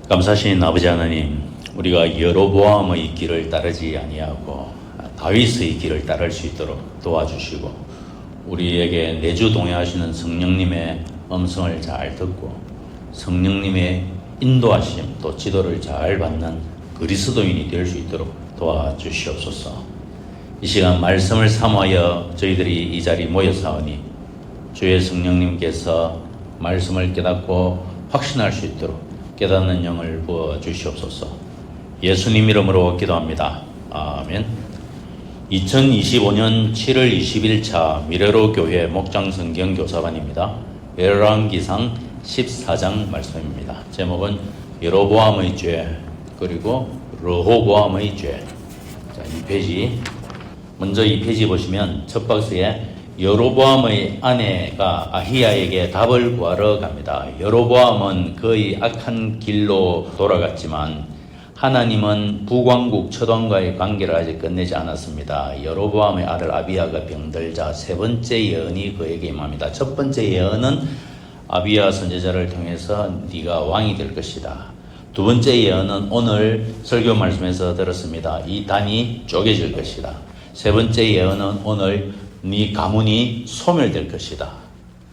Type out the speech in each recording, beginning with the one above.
감사하신 아버지 하나님, 우리가 여로보암의 길을 따르지 아니하고 다윗의 길을 따를 수 있도록 도와주시고, 우리에게 내주 동행하시는 성령님의 음성을 잘 듣고 성령님의 인도하심 또 지도를 잘 받는 그리스도인이 될 수 있도록 도와주시옵소서. 이 시간 말씀을 삼하여 저희들이 이 자리에 모여사오니 주의 성령님께서 말씀을 깨닫고 확신할 수 있도록 깨닫는 영을 부어주시옵소서. 예수님 이름으로 기도합니다. 아멘. 2025년 7월 20일차 미래로 교회 목장 성경 교사반입니다. 열왕기상 14장 말씀입니다. 제목은 여로보암의 죄 그리고 르호보암의 죄. 자, 2페이지. 먼저 2페이지 보시면 첫 박스에 여로보암의 아내가 아히야에게 답을 구하러 갑니다. 여로보암은 거의 악한 길로 돌아갔지만 하나님은 북왕국 첫 왕과의 관계를 아직 끝내지 않았습니다. 여로보암의 아들 아비야가 병들자 세 번째 예언이 그에게 임합니다. 첫 번째 예언은 아비야 선지자를 통해서 네가 왕이 될 것이다. 두 번째 예언은 오늘 설교 말씀에서 들었습니다. 이 단이 쪼개질 것이다. 세 번째 예언은 오늘 네 가문이 소멸될 것이다.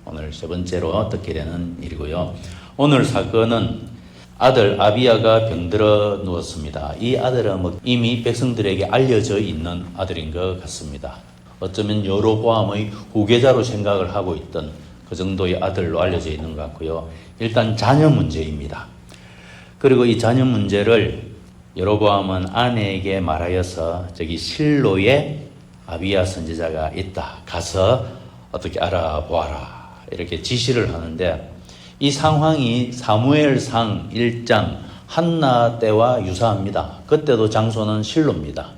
오늘 세 번째로 듣게 되는 일이고요. 오늘 사건은 아들 아비야가 병들어 누웠습니다. 이 아들은 이미 백성들에게 알려져 있는 아들인 것 같습니다. 어쩌면 여로보암의 후계자로 생각을 하고 있던 그 정도의 아들로 알려져 있는 것 같고요. 일단 자녀 문제입니다. 그리고 이 자녀 문제를 여로보암은 아내에게 말하여서 저기 실로에 아비야 선지자가 있다. 가서 어떻게 알아보아라. 이렇게 지시를 하는데 이 상황이 사무엘상 1장 한나 때와 유사합니다. 그때도 장소는 실로입니다.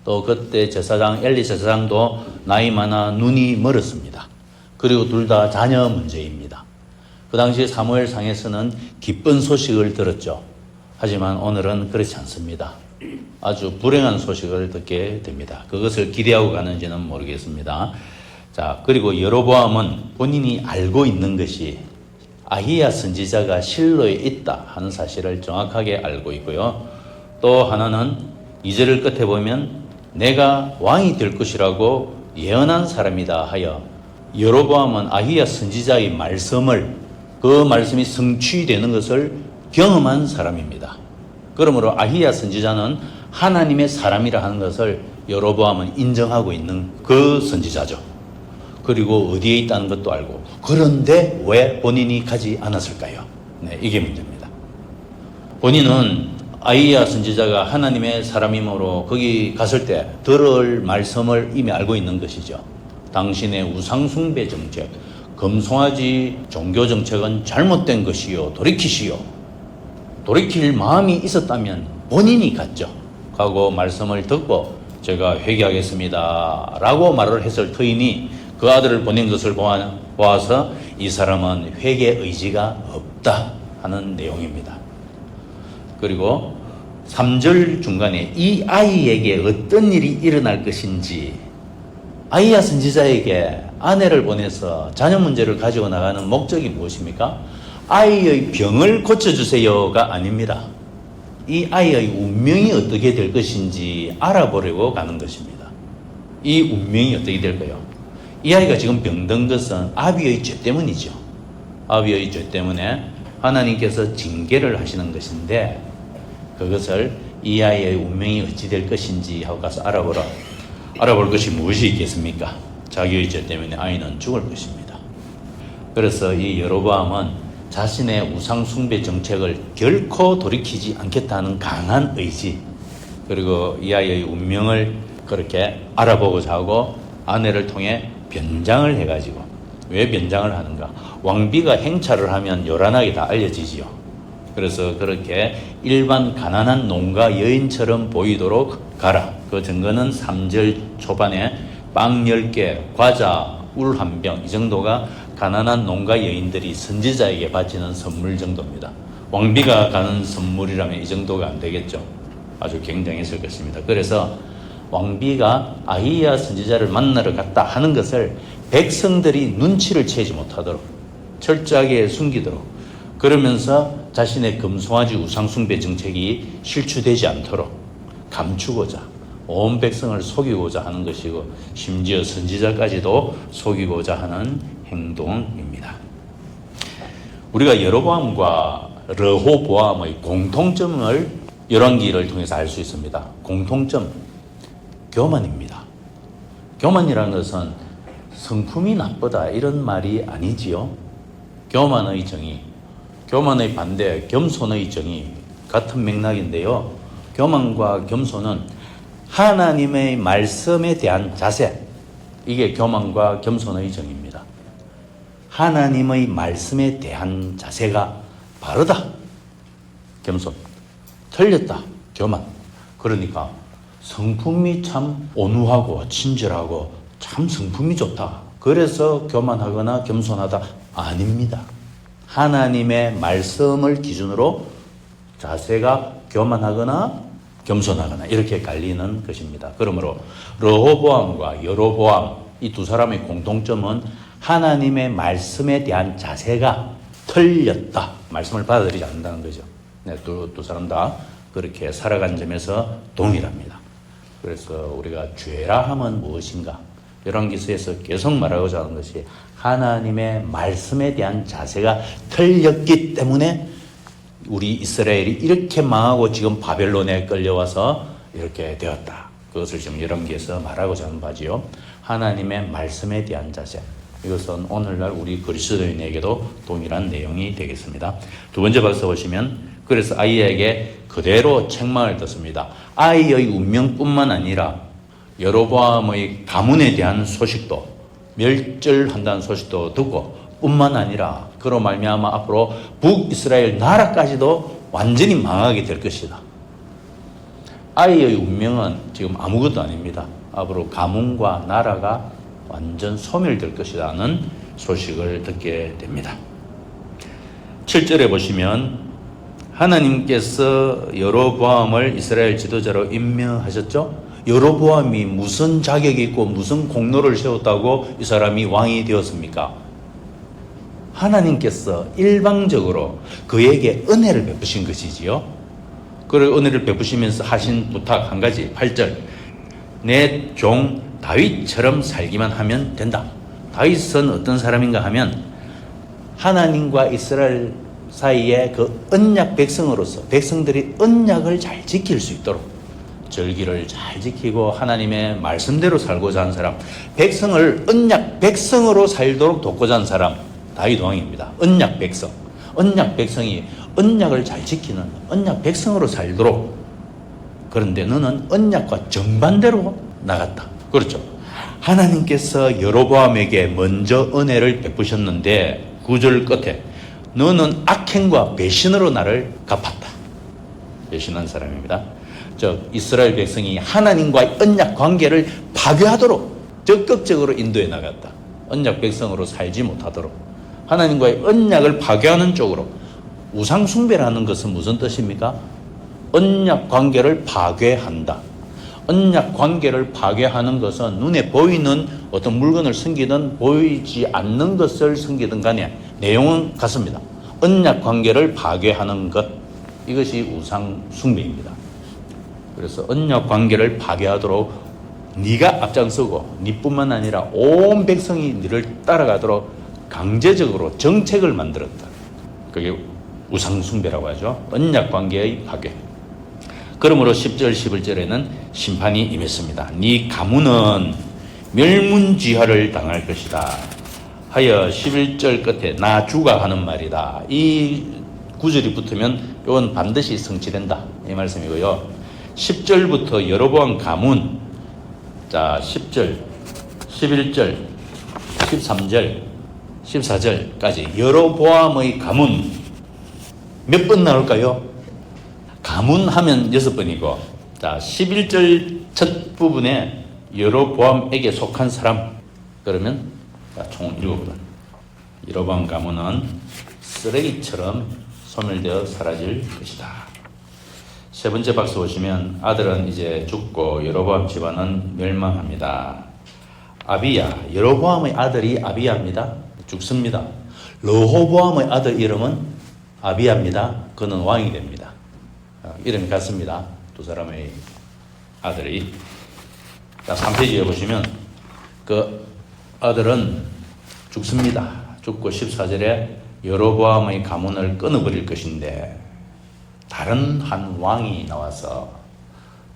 또 그때 제사장 엘리 제사장도 나이 많아 눈이 멀었습니다. 그리고 둘 다 자녀 문제입니다. 그 당시 사무엘상에서는 기쁜 소식을 들었죠. 하지만 오늘은 그렇지 않습니다. 아주 불행한 소식을 듣게 됩니다. 그것을 기대하고 가는지는 모르겠습니다. 자, 그리고 여로보암은 본인이 알고 있는 것이 아히야 선지자가 실로에 있다 하는 사실을 정확하게 알고 있고요. 또 하나는 2절 끝에 보면 내가 왕이 될 것이라고 예언한 사람이다 하여 여로보암은 아히야 선지자의 말씀을 그 말씀이 성취되는 것을 경험한 사람입니다. 그러므로 아히야 선지자는 하나님의 사람이라 하는 것을 여로보암은 인정하고 있는 그 선지자죠. 그리고 어디에 있다는 것도 알고, 그런데 왜 본인이 가지 않았을까요? 네, 이게 문제입니다. 본인은 아히야 선지자가 하나님의 사람이므로 거기 갔을 때 들을 말씀을 이미 알고 있는 것이죠. 당신의 우상숭배 정책, 금송아지 종교 정책은 잘못된 것이요, 돌이키시오. 돌이킬 마음이 있었다면 본인이 갔죠. 하고 말씀을 듣고 제가 회개하겠습니다 라고 말을 했을 터이니 그 아들을 보낸 것을 보아서 이 사람은 회개 의지가 없다 하는 내용입니다. 그리고 3절 중간에 이 아이에게 어떤 일이 일어날 것인지, 아히야 선지자에게 아내를 보내서 자녀 문제를 가지고 나가는 목적이 무엇입니까? 아이의 병을 고쳐주세요가 아닙니다. 이 아이의 운명이 어떻게 될 것인지 알아보려고 가는 것입니다. 이 운명이 어떻게 될까요? 이 아이가 지금 병든 것은 아비의 죄 때문이죠. 아비의 죄 때문에 하나님께서 징계를 하시는 것인데, 그것을 이 아이의 운명이 어찌 될 것인지 하고 가서 알아볼 것이 무엇이 있겠습니까? 자기의 죄 때문에 아이는 죽을 것입니다. 그래서 이 여로보암은 자신의 우상 숭배 정책을 결코 돌이키지 않겠다는 강한 의지, 그리고 이 아이의 운명을 그렇게 알아보고자 하고 아내를 통해 변장을 해가지고, 왜 변장을 하는가? 왕비가 행차를 하면 요란하게 다 알려지지요. 그래서 그렇게 일반 가난한 농가 여인처럼 보이도록 가라. 그 증거는 3절 초반에 빵 10개, 과자, 울 1병, 이 정도가 가난한 농가 여인들이 선지자에게 바치는 선물 정도입니다. 왕비가 가는 선물이라면 이 정도가 안 되겠죠. 아주 굉장했을 것입니다. 그래서 왕비가 아히야 선지자를 만나러 갔다 하는 것을 백성들이 눈치를 채지 못하도록 철저하게 숨기도록, 그러면서 자신의 금송아지 우상숭배 정책이 실추되지 않도록 감추고자 온 백성을 속이고자 하는 것이고 심지어 선지자까지도 속이고자 하는 행동입니다. 우리가 여로보암과 르호보암의 공통점을 열왕기를 통해서 알 수 있습니다. 공통점, 교만입니다. 교만이라는 것은 성품이 나쁘다 이런 말이 아니지요. 교만의 정의, 교만의 반대, 겸손의 정의 같은 맥락인데요. 교만과 겸손은 하나님의 말씀에 대한 자세, 이게 교만과 겸손의 정의입니다. 하나님의 말씀에 대한 자세가 바르다, 겸손. 틀렸다, 교만. 그러니까 성품이 참 온유하고 친절하고 참 성품이 좋다, 그래서 교만하거나 겸손하다, 아닙니다. 하나님의 말씀을 기준으로 자세가 교만하거나 겸손하거나 이렇게 갈리는 것입니다. 그러므로 르호보암과 여로보암 이 두 사람의 공통점은 하나님의 말씀에 대한 자세가 틀렸다, 말씀을 받아들이지 않는다는 거죠. 네, 두 사람 다 그렇게 살아간 점에서 동일합니다. 그래서 우리가 죄라 함은 무엇인가? 열왕기서에서 계속 말하고자 하는 것이 하나님의 말씀에 대한 자세가 틀렸기 때문에 우리 이스라엘이 이렇게 망하고 지금 바벨론에 끌려와서 이렇게 되었다. 그것을 지금 열왕기에서 말하고자 하는 바지요. 하나님의 말씀에 대한 자세. 이것은 오늘날 우리 그리스도인에게도 동일한 내용이 되겠습니다. 두 번째 박스 보시면 그래서 아이에게 그대로 책망을 듣습니다. 아이의 운명뿐만 아니라 여로보암의 가문에 대한 소식도 멸절한다는 소식도 듣고 뿐만 아니라 그로 말미암아 앞으로 북이스라엘 나라까지도 완전히 망하게 될 것이다. 아이의 운명은 지금 아무것도 아닙니다. 앞으로 가문과 나라가 완전 소멸될 것이라는 소식을 듣게 됩니다. 7절에 보시면 하나님께서 여로보암을 이스라엘 지도자로 임명하셨죠. 여로보암이 무슨 자격이 있고 무슨 공로를 세웠다고 이 사람이 왕이 되었습니까? 하나님께서 일방적으로 그에게 은혜를 베푸신 것이지요. 그 은혜를 베푸시면서 하신 부탁 한 가지, 8절. 내 종 다윗처럼 살기만 하면 된다. 다윗은 어떤 사람인가 하면 하나님과 이스라엘 사이에 그 언약 백성으로서 백성들이 언약을 잘 지킬 수 있도록 절기를 잘 지키고 하나님의 말씀대로 살고자 하는 사람, 백성을 언약 백성으로 살도록 돕고자 하는 사람, 다윗 왕입니다. 언약 백성. 언약 백성이 언약을 잘 지키는 언약 백성으로 살도록. 그런데 너는 언약과 정반대로 나갔다. 그렇죠. 하나님께서 여로보암에게 먼저 은혜를 베푸셨는데 9절 끝에 너는 악행과 배신으로 나를 갚았다. 배신한 사람입니다. 즉 이스라엘 백성이 하나님과의 언약 관계를 파괴하도록 적극적으로 인도해 나갔다. 언약 백성으로 살지 못하도록 하나님과의 언약을 파괴하는 쪽으로. 우상 숭배라는 것은 무슨 뜻입니까? 언약 관계를 파괴한다. 언약 관계를 파괴하는 것은 눈에 보이는 어떤 물건을 섬기든 보이지 않는 것을 섬기든 간에 내용은 같습니다. 언약 관계를 파괴하는 것, 이것이 우상 숭배입니다. 그래서 언약 관계를 파괴하도록 네가 앞장서고 네뿐만 아니라 온 백성이 네를 따라가도록 강제적으로 정책을 만들었다. 그게 우상 숭배라고 하죠. 언약 관계의 파괴. 그러므로 10절 11절에는 심판이 임했습니다. 네 가문은 멸문지하를 당할 것이다 하여 11절 끝에 나 주가 하는 말이다. 이 구절이 붙으면 이건 반드시 성취된다, 이 말씀이고요. 10절부터 여로보암 가문, 자 10절 11절 13절 14절까지 여로보암의 가문 몇 번 나올까요? 가문 하면 6번이고, 자 11절 첫 부분에 여로보암에게 속한 사람, 그러면 총 7번. 여로보암 가문은 쓰레기처럼 소멸되어 사라질 것이다. 세 번째 박스 보시면 아들은 이제 죽고 여로보암 집안은 멸망합니다. 아비야, 여로보암의 아들이 아비야입니다. 죽습니다. 르호보암의 아들 이름은 아비야입니다. 그는 왕이 됩니다. 이름이 같습니다. 두 사람의 아들이. 자, 3페이지에 보시면 그 아들은 죽습니다. 죽고 14절에 여로보암의 가문을 끊어버릴 것인데 다른 한 왕이 나와서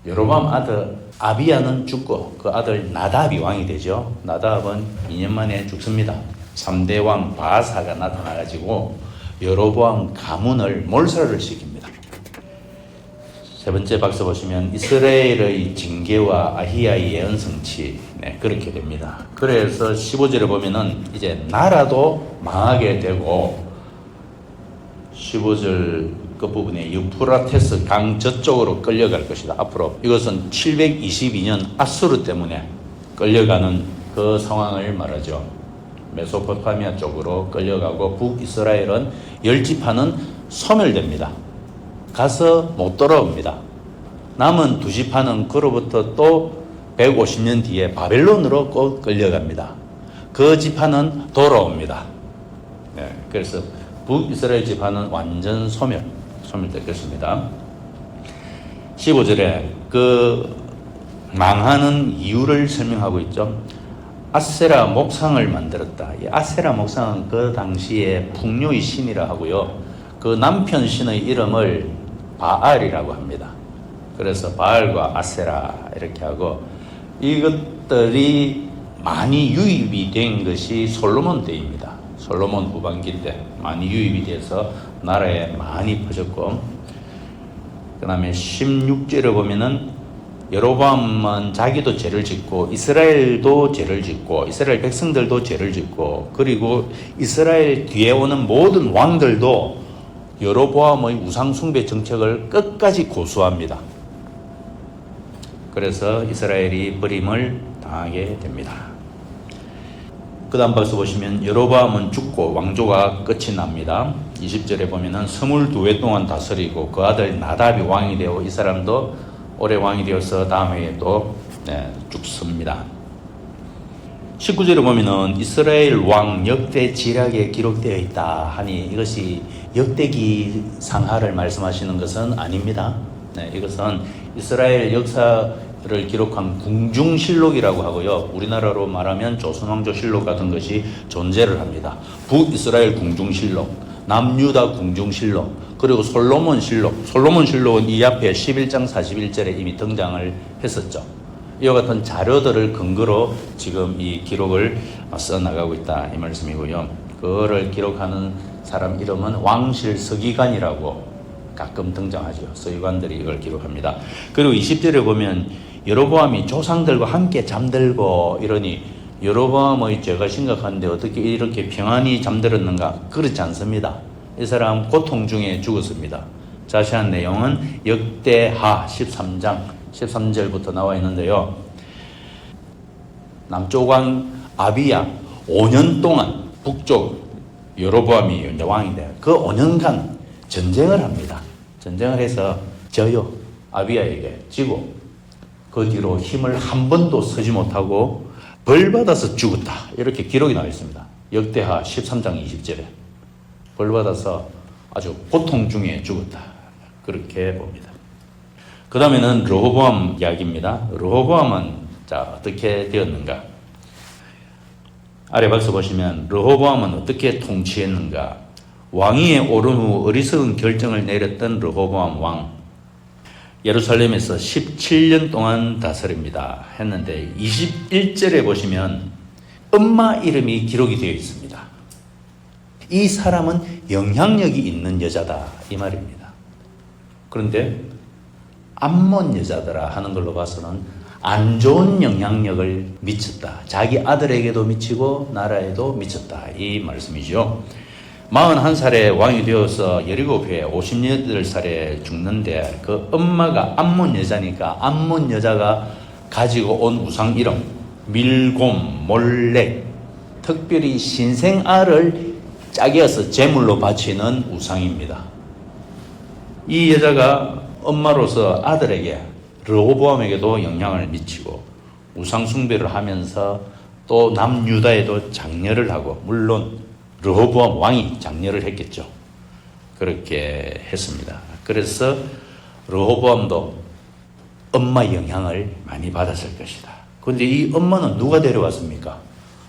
여로보암 아들 아비야는 죽고 그 아들 나답이 왕이 되죠. 나답은 2년 만에 죽습니다. 3대 왕 바사가 나타나가지고 여로보암 가문을 몰살을 시킵니다. 세 번째 박스 보시면 이스라엘의 징계와 아히야의 예언 성취, 그렇게 됩니다. 그래서 15절에 보면은 이제 나라도 망하게 되고 15절 끝부분에 유프라테스 강 저쪽으로 끌려갈 것이다. 앞으로 이것은 722년 아수르 때문에 끌려가는 그 상황을 말하죠. 메소포타미아 쪽으로 끌려가고 북이스라엘은 10지파는 소멸됩니다. 가서 못 돌아옵니다. 남은 2지파는 그로부터 또 150년 뒤에 바벨론으로 꼭 끌려갑니다. 그 지파는 돌아옵니다. 그래서 북이스라엘 지파는 완전 소멸될 것입니다. 15절에 그 망하는 이유를 설명하고 있죠. 아세라 목상을 만들었다. 이 아세라 목상은 그 당시에 풍요의 신이라 하고요. 그 남편 신의 이름을 바알이라고 합니다. 그래서 바알과 아세라 이렇게 하고 이것들이 많이 유입이 된 것이 솔로몬 때입니다. 솔로몬 후반기 때 많이 유입이 돼서 나라에 많이 퍼졌고, 그 다음에 16절에 보면은 여로보암은 자기도 죄를 짓고 이스라엘도 죄를 짓고 이스라엘 백성들도 죄를 짓고 그리고 이스라엘 뒤에 오는 모든 왕들도 여로보암의 우상숭배 정책을 끝까지 고수합니다. 그래서 이스라엘이 버림을 당하게 됩니다. 그 다음 박스 보시면 여로보암은 죽고 왕조가 끝이 납니다. 20절에 보면은 22해 동안 다스리고 그 아들 나답이 왕이 되고 이 사람도 올해 왕이 되어서 다음 해에 또 죽습니다. 19절에 보면은 이스라엘 왕 역대 지략에 기록되어 있다 하니 이것이 역대기 상하를 말씀하시는 것은 아닙니다. 이것은 이스라엘 역사를 기록한 궁중실록이라고 하고요. 우리나라로 말하면 조선왕조실록 같은 것이 존재를 합니다. 북이스라엘 궁중실록, 남유다 궁중실록, 그리고 솔로몬실록. 솔로몬실록은 이 앞에 11장 41절에 이미 등장을 했었죠. 이와 같은 자료들을 근거로 지금 이 기록을 써나가고 있다 이 말씀이고요. 그거를 기록하는 사람 이름은 왕실 서기관이라고 가끔 등장하죠. 서기관들이 이걸 기록합니다. 그리고 20절에 보면 여로보암이 조상들과 함께 잠들고 이러니 여로보암의 죄가 심각한데 어떻게 이렇게 평안히 잠들었는가? 그렇지 않습니다. 이 사람 고통 중에 죽었습니다. 자세한 내용은 역대하 13장 13절부터 나와 있는데요. 남쪽 왕 아비야 5년 동안 북쪽 여로보암이 이제 왕이 돼요. 그 5년간 전쟁을 합니다. 전쟁을 해서 져요. 아비야에게 지고 그 뒤로 힘을 한 번도 쓰지 못하고 벌받아서 죽었다. 이렇게 기록이 나와 있습니다. 역대하 13장 20절에 벌받아서 아주 고통 중에 죽었다. 그렇게 봅니다. 그 다음에는 르호보암 이야기입니다. 르호보암은 어떻게 되었는가? 아래 박스 보시면 르호보암은 어떻게 통치했는가? 왕위에 오른 후 어리석은 결정을 내렸던 르호보암 왕. 예루살렘에서 17년 동안 다스립니다. 했는데 21절에 보시면 엄마 이름이 기록이 되어 있습니다. 이 사람은 영향력이 있는 여자다 이 말입니다. 그런데 암몬 여자더라 하는 걸로 봐서는 안 좋은 영향력을 미쳤다. 자기 아들에게도 미치고 나라에도 미쳤다 이 말씀이죠. 41살에 왕이 되어서 17해 58살에 죽는데 그 엄마가 암몬 여자니까 암몬 여자가 가지고 온 우상 이름 밀곰, 몰렉, 특별히 신생아를 짝이어서 제물로 바치는 우상입니다. 이 여자가 엄마로서 아들에게 르호보암에게도 영향을 미치고 우상 숭배를 하면서 또 남유다에도 장렬을 하고 물론 르호보암 왕이 장렬을 했겠죠. 그렇게 했습니다. 그래서 르호보암도 엄마 영향을 많이 받았을 것이다. 그런데 이 엄마는 누가 데려왔습니까?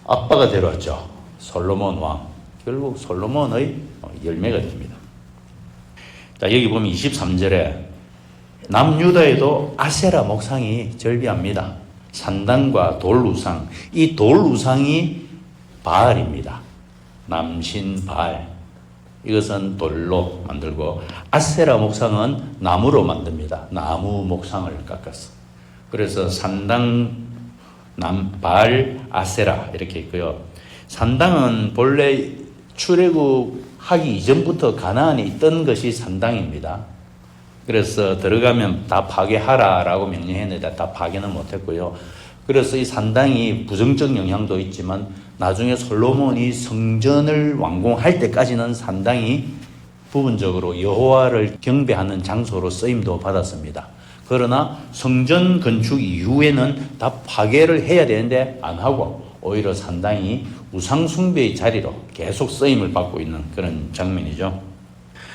아빠가 데려왔죠. 솔로몬 왕. 결국 솔로몬의 열매가 됩니다. 자, 여기 보면 23절에 남유다에도 아세라 목상이 절비합니다. 산당과 돌우상, 이 돌우상이 바알입니다. 남신 바알. 이것은 돌로 만들고 아세라 목상은 나무로 만듭니다. 나무 목상을 깎았어. 그래서 산당, 바알, 아세라 이렇게 있고요. 산당은 본래 출애굽하기 이전부터 가나안에 있던 것이 산당입니다. 그래서 들어가면 다 파괴하라라고 명령했는데 다 파괴는 못했고요. 그래서 이 산당이 부정적 영향도 있지만 나중에 솔로몬이 성전을 완공할 때까지는 산당이 부분적으로 여호와를 경배하는 장소로 쓰임도 받았습니다. 그러나 성전 건축 이후에는 다 파괴를 해야 되는데 안 하고 오히려 산당이 우상 숭배의 자리로 계속 쓰임을 받고 있는 그런 장면이죠.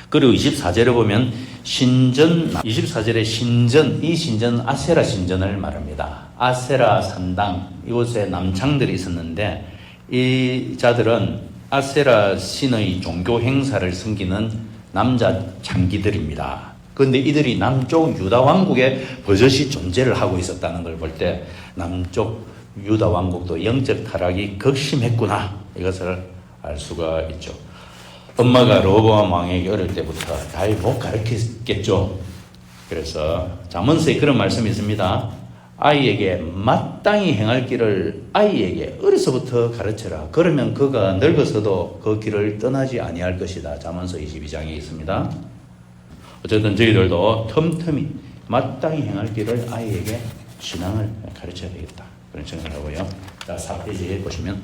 그리고 24절에 보면 신전, 24절에 신전, 이 신전은 아세라 신전을 말합니다. 아세라 산당, 이곳에 남창들이 있었는데 이 자들은 아세라 신의 종교 행사를 섬기는 남자 장기들입니다. 그런데 이들이 남쪽 유다 왕국에 버젓이 존재를 하고 있었다는 걸 볼 때 남쪽 유다 왕국도 영적 타락이 극심했구나, 이것을 알 수가 있죠. 엄마가 르호보암 왕에게 어릴 때부터 잘 못 가르쳤겠죠. 그래서 잠언서에 그런 말씀이 있습니다. 아이에게 마땅히 행할 길을 아이에게 어려서부터 가르쳐라. 그러면 그가 늙어서도 그 길을 떠나지 아니할 것이다. 잠언서 22장에 있습니다. 어쨌든 저희들도 틈틈이 마땅히 행할 길을 아이에게 신앙을 가르쳐야 되겠다, 그런 생각을 하고요. 자, 4페이지에 보시면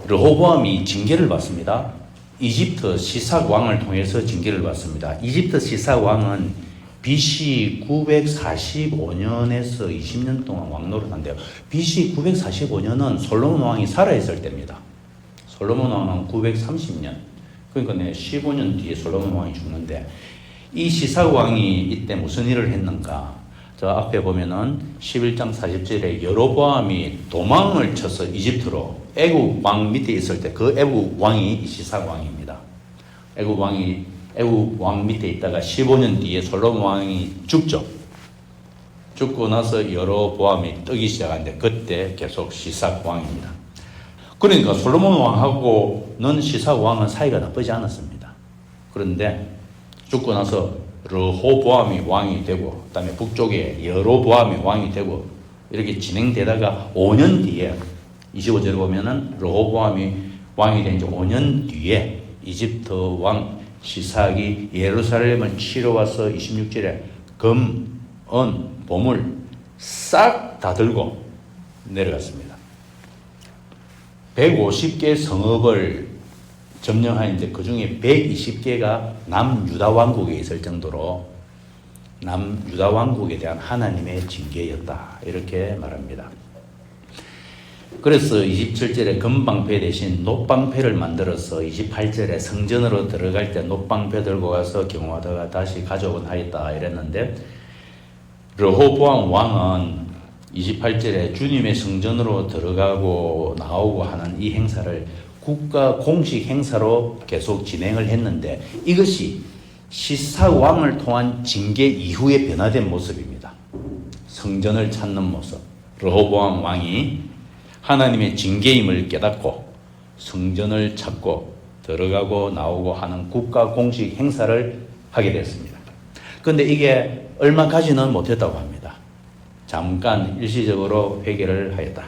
르호보암이 징계를 받습니다. 이집트 시삭 왕을 통해서 징계를 받습니다. 이집트 시삭 왕은 BC 945년에서 20년 동안 왕노릇한대요. BC 945년은 솔로몬 왕이 살아있을 때입니다. 솔로몬 왕은 930년. 그러니까 15년 뒤에 솔로몬 왕이 죽는데, 이 시삭 왕이 이때 무슨 일을 했는가? 저 앞에 보면은 11장 40절에 여로보암이 도망을 쳐서 이집트로 애굽 왕 밑에 있을 때 그 애굽 왕이 이 시삭 왕입니다. 애굽 왕 밑에 있다가 15년 뒤에 솔로몬 왕이 죽죠. 죽고 나서 여로보암이 뜨기 시작하는데 그때 계속 시삭 왕입니다. 그러니까 솔로몬 왕하고는 시삭 왕은 사이가 나쁘지 않았습니다. 그런데 죽고 나서 르호보암이 왕이 되고, 그 다음에 북쪽에 여로보암이 왕이 되고, 이렇게 진행되다가 5년 뒤에 25절에 보면은 르호보암이 왕이 된 지 5년 뒤에 이집트 왕 시삭이 예루살렘을 치러 와서 26절에 금, 은, 보물 싹 다 들고 내려갔습니다. 150개 성읍을 점령하는데 그 중에 120개가 남유다 왕국에 있을 정도로 남유다 왕국에 대한 하나님의 징계였다, 이렇게 말합니다. 그래서 27절에 금방패 대신 놋방패를 만들어서 28절에 성전으로 들어갈 때 놋방패 들고 가서 경호하다가 다시 가져오곤 하였다, 이랬는데 르호보암 왕은 28절에 주님의 성전으로 들어가고 나오고 하는 이 행사를 국가 공식 행사로 계속 진행을 했는데 이것이 시삭 왕을 통한 징계 이후에 변화된 모습입니다. 성전을 찾는 모습. 르호보암 왕이 하나님의 징계임을 깨닫고 성전을 찾고 들어가고 나오고 하는 국가 공식 행사를 하게 됐습니다. 그런데 이게 얼마까지는 못했다고 합니다. 잠깐 일시적으로 회개를 하였다.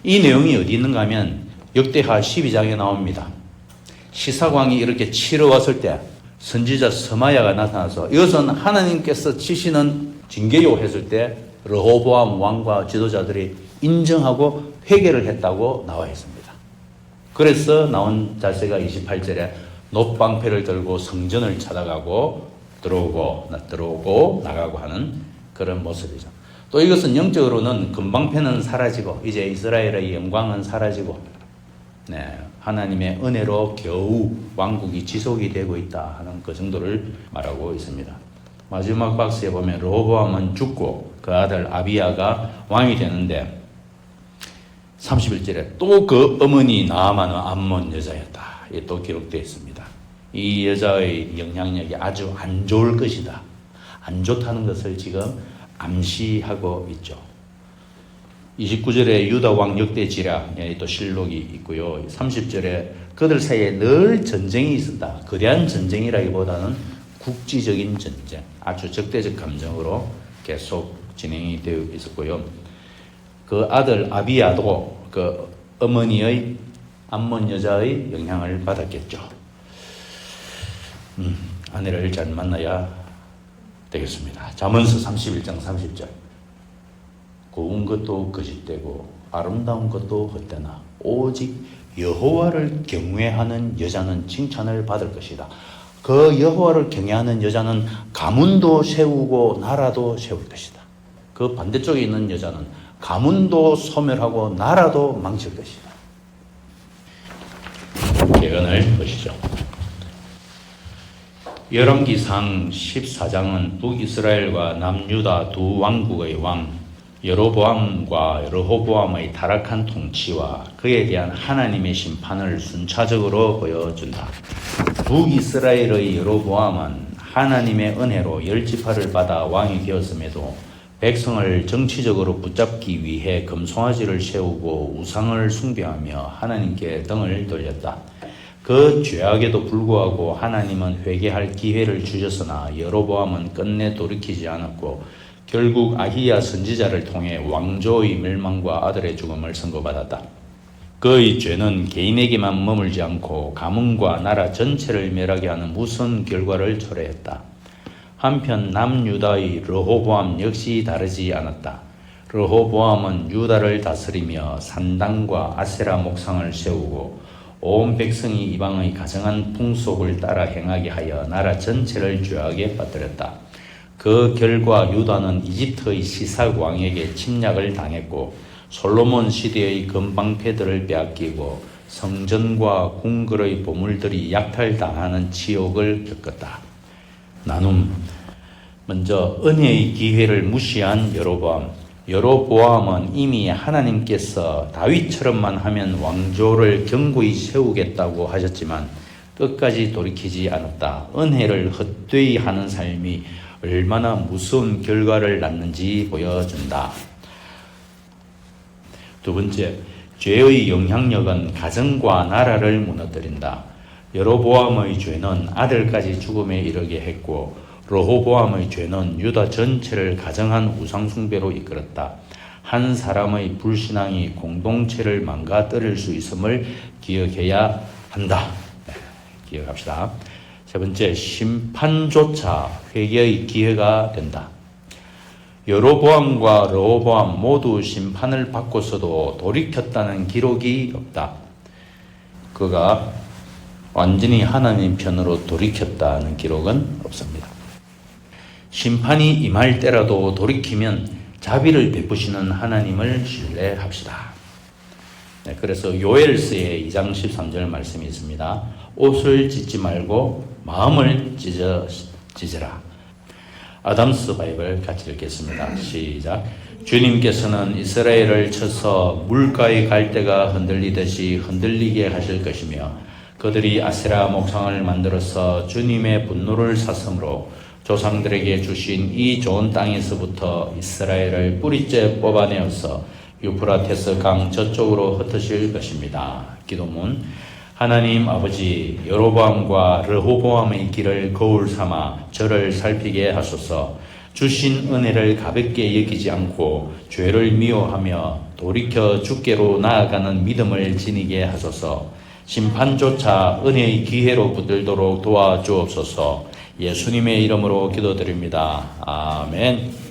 이 내용이 어디 있는가 하면 역대하 12장에 나옵니다. 시삭왕이 이렇게 치러 왔을 때 선지자 스마야가 나타나서 이것은 하나님께서 치시는 징계요 했을 때 르호보암 왕과 지도자들이 인정하고 회개를 했다고 나와 있습니다. 그래서 나온 자세가 28절에 놋방패를 들고 성전을 찾아가고 들어오고 나가고 하는 그런 모습이죠. 또 이것은 영적으로는 금방패는 사라지고 이제 이스라엘의 영광은 사라지고 네, 하나님의 은혜로 겨우 왕국이 지속이 되고 있다 하는 그 정도를 말하고 있습니다. 마지막 박스에 보면 르호보암은 죽고 그 아들 아비야가 왕이 되는데 31절에 또 그 어머니 나아만은 암몬 여자였다. 이게 또 기록되어 있습니다. 이 여자의 영향력이 아주 안 좋을 것이다. 안 좋다는 것을 지금 암시하고 있죠. 29절에 유다 왕 역대 지략, 또 실록이 있고요. 30절에 그들 사이에 늘 전쟁이 있었다. 거대한 전쟁이라기보다는 국지적인 전쟁, 아주 적대적 감정으로 계속 진행이 되어 있었고요. 그 아들 아비야도 그 어머니의 암몬 여자의 영향을 받았겠죠. 아내를 잘 만나야 되겠습니다. 잠언서 31장 30절. 고운 것도 거짓되고 아름다운 것도 헛되나 오직 여호와를 경외하는 여자는 칭찬을 받을 것이다. 그 여호와를 경외하는 여자는 가문도 세우고 나라도 세울 것이다. 그 반대쪽에 있는 여자는 가문도 소멸하고 나라도 망칠 것이다. 예언을 보시죠. 열왕기상 14장은 북이스라엘과 남유다 두 왕국의 왕 여로보암과 르호보암의 타락한 통치와 그에 대한 하나님의 심판을 순차적으로 보여준다. 북이스라엘의 여로보암은 하나님의 은혜로 10지파를 받아 왕이 되었음에도 백성을 정치적으로 붙잡기 위해 금송아지를 세우고 우상을 숭배하며 하나님께 등을 돌렸다. 그 죄악에도 불구하고 하나님은 회개할 기회를 주셨으나 여로보암은 끝내 돌이키지 않았고 결국 아히야 선지자를 통해 왕조의 멸망과 아들의 죽음을 선고받았다. 그의 죄는 개인에게만 머물지 않고 가문과 나라 전체를 멸하게 하는 무서운 결과를 초래했다. 한편 남유다의 르호보암 역시 다르지 않았다. 르호보암은 유다를 다스리며 산당과 아세라 목상을 세우고 온 백성이 이방의 가정한 풍속을 따라 행하게 하여 나라 전체를 죄악에 빠뜨렸다. 그 결과 유다는 이집트의 시삭 왕에게 침략을 당했고 솔로몬 시대의 금방패들을 빼앗기고 성전과 궁궐의 보물들이 약탈당하는 치욕을 겪었다. 나눔. 먼저 은혜의 기회를 무시한 여로보암. 여로보암은 이미 하나님께서 다윗처럼만 하면 왕조를 견고히 세우겠다고 하셨지만 끝까지 돌이키지 않았다. 은혜를 헛되이 하는 삶이 얼마나 무서운 결과를 낳는지 보여준다. 두 번째, 죄의 영향력은 가정과 나라를 무너뜨린다. 여로보암의 죄는 아들까지 죽음에 이르게 했고 르호보암의 죄는 유다 전체를 가정한 우상숭배로 이끌었다. 한 사람의 불신앙이 공동체를 망가뜨릴 수 있음을 기억해야 한다. 기억합시다. 세 번째, 심판조차 회개의 기회가 된다. 여로보암과 르호보암 모두 심판을 받고서도 돌이켰다는 기록이 없다. 그가 완전히 하나님 편으로 돌이켰다는 기록은 없습니다. 심판이 임할 때라도 돌이키면 자비를 베푸시는 하나님을 신뢰합시다. 네, 그래서 요엘서에 2장 13절 말씀이 있습니다. 옷을 찢지 말고 마음을 찢으라. 아담스 바이블 같이 읽겠습니다. 시작. 주님께서는 이스라엘을 쳐서 물가의 갈대가 흔들리듯이 흔들리게 하실 것이며 그들이 아세라 목상을 만들어서 주님의 분노를 샀으므로 조상들에게 주신 이 좋은 땅에서부터 이스라엘을 뿌리째 뽑아내어서 유프라테스 강 저쪽으로 흩으실 것입니다. 기도문. 하나님 아버지, 여로보암과 르호보암의 길을 거울 삼아 저를 살피게 하소서. 주신 은혜를 가볍게 여기지 않고 죄를 미워하며 돌이켜 주께로 나아가는 믿음을 지니게 하소서. 심판조차 은혜의 기회로 붙들도록 도와주옵소서. 예수님의 이름으로 기도드립니다. 아멘.